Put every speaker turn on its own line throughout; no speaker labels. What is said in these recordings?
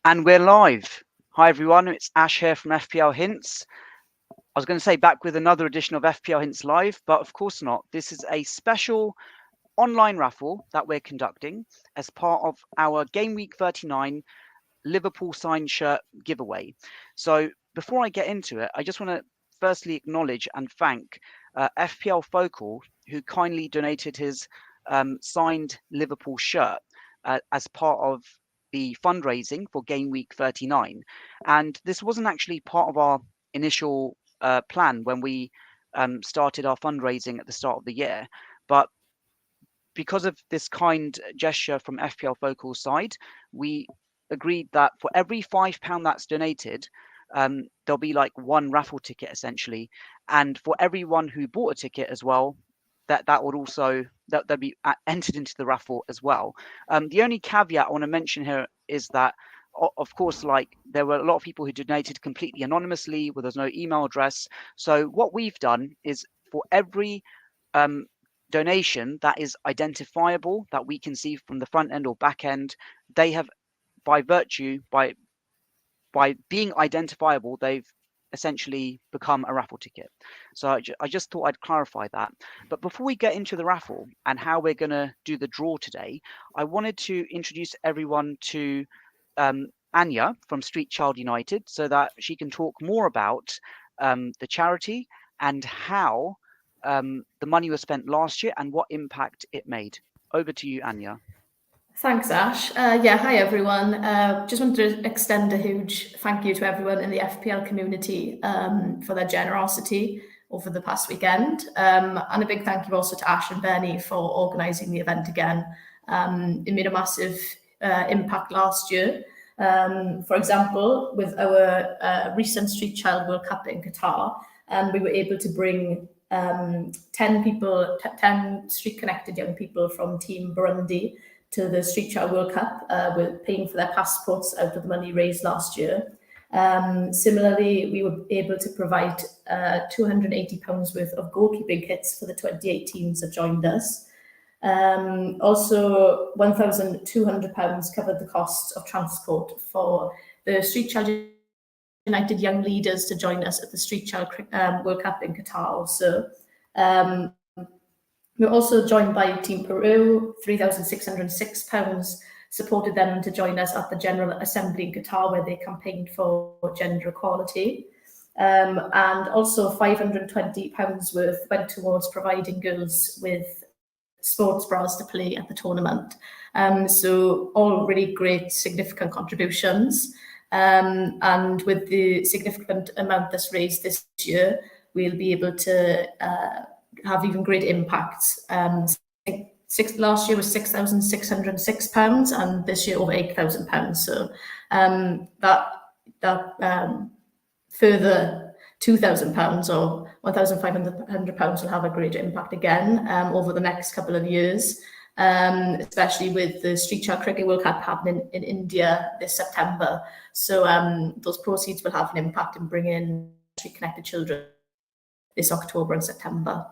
And we're live. Hi everyone, it's Ash here from FPL Hints. I was going to say back with another edition of FPL Hints Live, but of course not. This is a special online raffle that we're conducting as part of our Gameweek 39 Liverpool signed shirt giveaway. So before I get into it, I just want to firstly acknowledge and thank FPL Focal, who kindly donated his signed Liverpool shirt as part of the fundraising for Game Week 39. And this wasn't actually part of our initial plan when we started our fundraising at the start of the year. But because of this kind gesture from FPL Focal's side, we agreed that for every £5 that's donated, there'll be like one raffle ticket essentially, and for everyone who bought a ticket as well, that would also they'll be entered into the raffle as well. The only caveat I want to mention here is that, of course, like there were a lot of people who donated completely anonymously, where there's no email address. So what we've done is for every donation that is identifiable, that we can see from the front end or back end, they have, by virtue, by being identifiable, they've essentially become a raffle ticket. So I just thought I'd clarify that. But before we get into the raffle and how we're going to do the draw today, I wanted to introduce everyone to Anya from Street Child United so that she can talk more about the charity and how the money was spent last year and what impact it made. Over to you, Anya.
Thanks, Ash. Hi everyone. Just wanted to extend a huge thank you to everyone in the FPL community for their generosity over the past weekend. And a big thank you also to Ash and Benny for organising the event again. It made a massive impact last year. For example, with our recent Street Child World Cup in Qatar, we were able to bring 10 street-connected young people from Team Burundi to the Street Child World Cup. We're paying for their passports out of the money raised last year. Similarly, we were able to provide £280 worth of goalkeeping kits for the 28 teams that joined us. Also, £1,200 covered the cost of transport for the Street Child United young leaders to join us at the Street Child World Cup in Qatar also. We're also joined by Team Peru, £3,606, supported them to join us at the General Assembly in Qatar, where they campaigned for gender equality. And also £520 worth went towards providing girls with sports bras to play at the tournament. So all really great, significant contributions. And with the significant amount that's raised this year, we'll be able to have even greater impacts. Last year was £6,606, and this year over £8,000. So that further £2,000 or £1,500 will have a greater impact again over the next couple of years, especially with the Street Child Cricket World Cup happening in India this September. So those proceeds will have an impact in bringing street-connected children this October and September.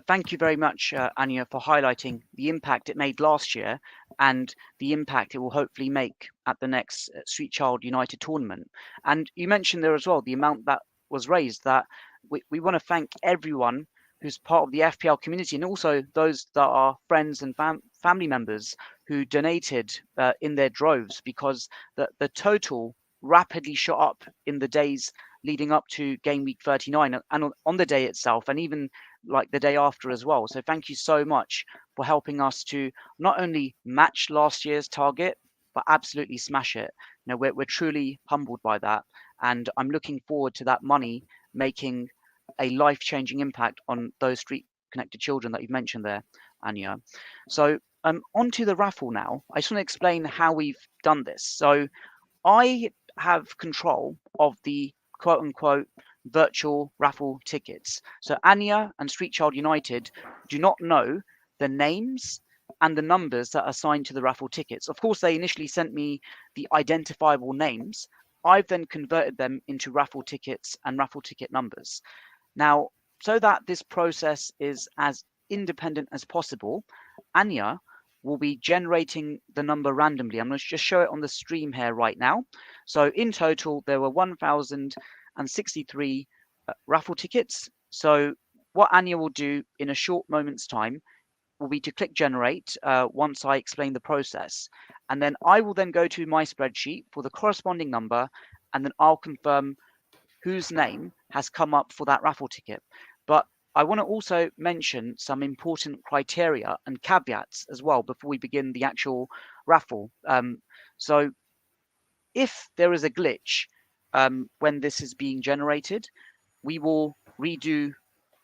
Thank you very much, Anya, for highlighting the impact it made last year and the impact it will hopefully make at the next Street Child United tournament. And you mentioned there as well the amount that was raised, that we want to thank everyone who's part of the FPL community and also those that are friends and family members who donated in their droves, because the total rapidly shot up in the days leading up to Game Week 39 and on the day itself, and even like the day after as well. So thank you so much for helping us to not only match last year's target, but absolutely smash it. You know, we're truly humbled by that. And I'm looking forward to that money making a life-changing impact on those street-connected children that you've mentioned there, Anya. So on to the raffle now. I just want to explain how we've done this. So I have control of the quote-unquote virtual raffle tickets. So Anya and Street Child United do not know the names and the numbers that are assigned to the raffle tickets. Of course, they initially sent me the identifiable names. I've then converted them into raffle tickets and raffle ticket numbers. Now, so that this process is as independent as possible, Anya will be generating the number randomly. I'm going to just show it on the stream here right now. So in total, there were 1,063 raffle tickets. So what Anya will do in a short moment's time will be to click generate once I explain the process. And then I will then go to my spreadsheet for the corresponding number, and then I'll confirm whose name has come up for that raffle ticket. But I want to also mention some important criteria and caveats as well before we begin the actual raffle. So if there is a glitch when this is being generated, we will redo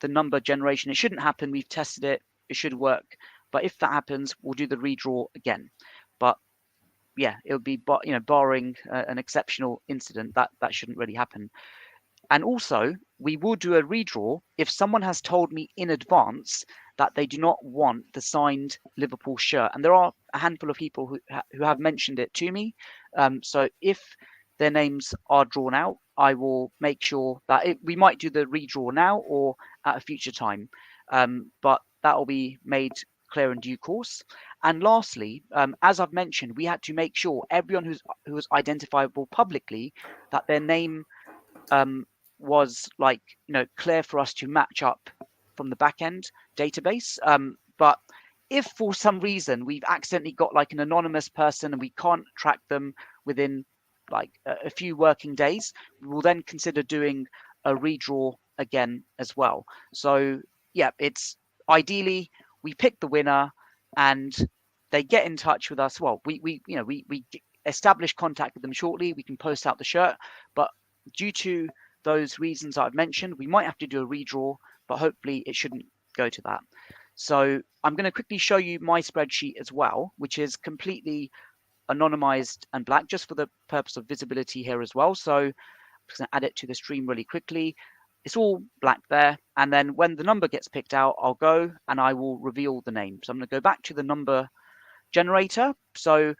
the number generation. It shouldn't happen. We've tested it. It should work. But if that happens, we'll do the redraw again. But yeah, it would be, barring an exceptional incident, that shouldn't really happen. And also, we will do a redraw if someone has told me in advance that they do not want the signed Liverpool shirt. And there are a handful of people who have mentioned it to me. So if their names are drawn out, I will make sure that we might do the redraw now or at a future time. But that will be made clear in due course. And lastly, as I've mentioned, we had to make sure everyone who was identifiable publicly, that their name was clear for us to match up from the backend database. But if for some reason we've accidentally got like an anonymous person and we can't track them within like a few working days, we will then consider doing a redraw again as well. So yeah, it's ideally we pick the winner and they get in touch with us. Well, we establish contact with them shortly. We can post out the shirt, but due to those reasons I've mentioned, we might have to do a redraw, but hopefully it shouldn't go to that. So I'm going to quickly show you my spreadsheet as well, which is completely anonymized and black, just for the purpose of visibility here as well. So I'm just going to add it to the stream really quickly. It's all black there. And then when the number gets picked out, I'll go and I will reveal the name. So I'm going to go back to the number generator. So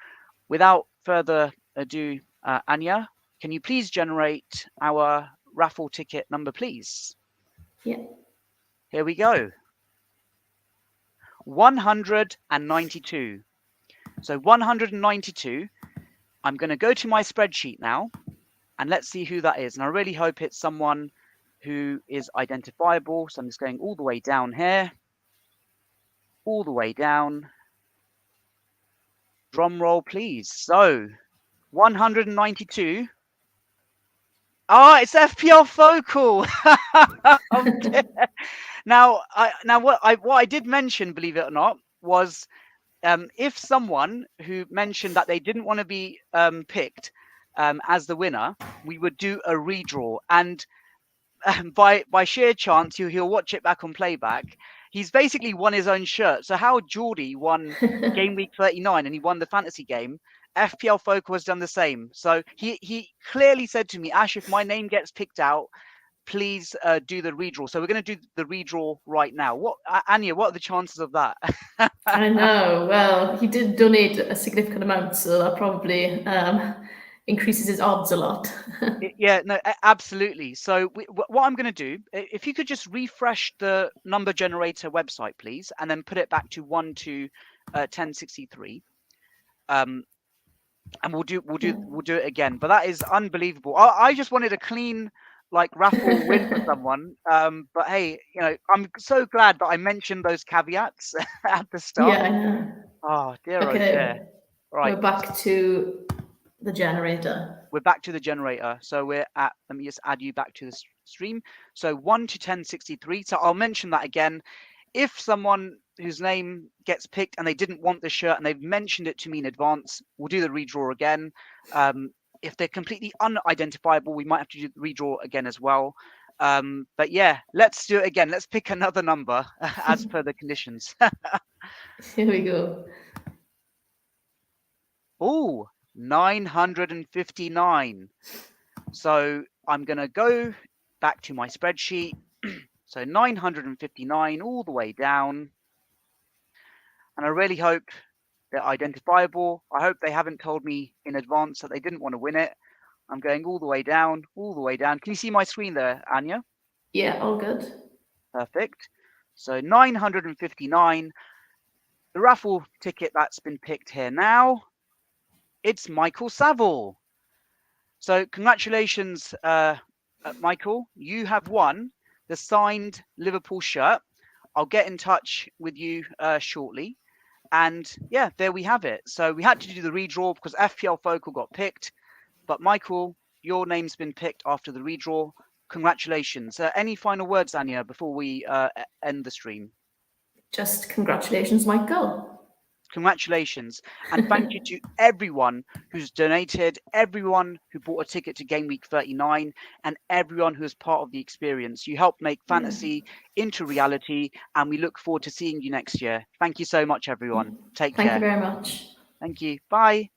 without further ado, Anya, can you please generate our raffle ticket number, please?
Yeah.
Here we go. 192. So 192. I'm going to go to my spreadsheet now and let's see who that is. And I really hope it's someone who is identifiable. So I'm just going all the way down here, all the way down. Drum roll, please. So 192. Oh, it's FPL Focal. Now what I did mention, believe it or not, was if someone who mentioned that they didn't want to be picked as the winner, we would do a redraw. And by sheer chance, he'll watch it back on playback. He's basically won his own shirt. So how Geordie won Game Week 39 and he won the fantasy game, FPL Focal has done the same. So he clearly said to me, Ash, if my name gets picked out, please do the redraw. So we're going to do the redraw right now. Anya, what are the chances of that?
I know. Well, he did donate a significant amount, so that probably increases his odds a lot.
Yeah, no, absolutely. So what I'm going to do, if you could just refresh the number generator website, please, and then put it back to 1 to 1063. And we'll do it again. But that is unbelievable. I just wanted a clean raffle win for someone. But hey, I'm so glad that I mentioned those caveats at the start.
Yeah, I know.
Oh dear,
okay.
Oh dear. Right.
We're back to the generator.
We're back to the generator. So we're at, let me just add you back to the stream. So 1 to 1063. So I'll mention that again. If someone whose name gets picked and they didn't want the shirt and they've mentioned it to me in advance, we'll do the redraw again. If they're completely unidentifiable, we might have to do the redraw again as well. But yeah, let's do it again. Let's pick another number as per the conditions.
Here we go.
Oh, 959. So I'm going to go back to my spreadsheet. So 959 all the way down. And I really hope they're identifiable. I hope they haven't told me in advance that they didn't want to win it. I'm going all the way down, all the way down. Can you see my screen there, Anya?
Yeah, all good.
Perfect. So 959. The raffle ticket that's been picked here now, it's Michael Saville. So congratulations, Michael. You have won the signed Liverpool shirt. I'll get in touch with you shortly. And yeah, there we have it. So we had to do the redraw because FPL Focal got picked. But Michael, your name's been picked after the redraw. Congratulations. Any final words, Anya, before we end the stream?
Just congratulations, Michael.
Congratulations. And thank you to everyone who's donated, everyone who bought a ticket to Game Week 39, and everyone who is part of the experience. You helped make fantasy into reality, and we look forward to seeing you next year. Thank you so much, everyone. Take care.
Thank you very much.
Thank you. Bye.